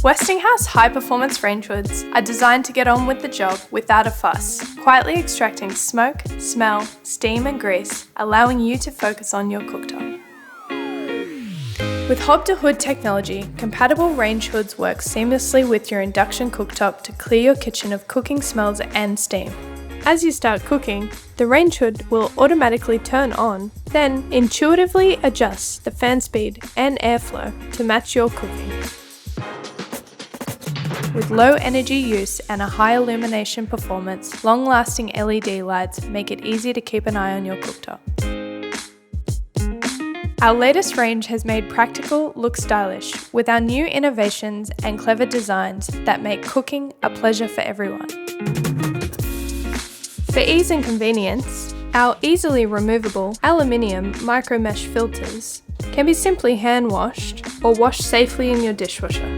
Westinghouse high-performance Rangehoods are designed to get on with the job without a fuss, quietly extracting smoke, smell, steam and grease, allowing you to focus on your cooktop. With hob-to-hood technology, compatible Rangehoods work seamlessly with your induction cooktop to clear your kitchen of cooking smells and steam. As you start cooking, the Rangehood will automatically turn on, then intuitively adjust the fan speed and airflow to match your cooking. With low energy use and a high illumination performance, long-lasting LED lights make it easy to keep an eye on your cooktop. Our latest range has made practical look stylish with our new innovations and clever designs that make cooking a pleasure for everyone. For ease and convenience, our easily removable aluminium micro mesh filters can be simply hand washed or washed safely in your dishwasher.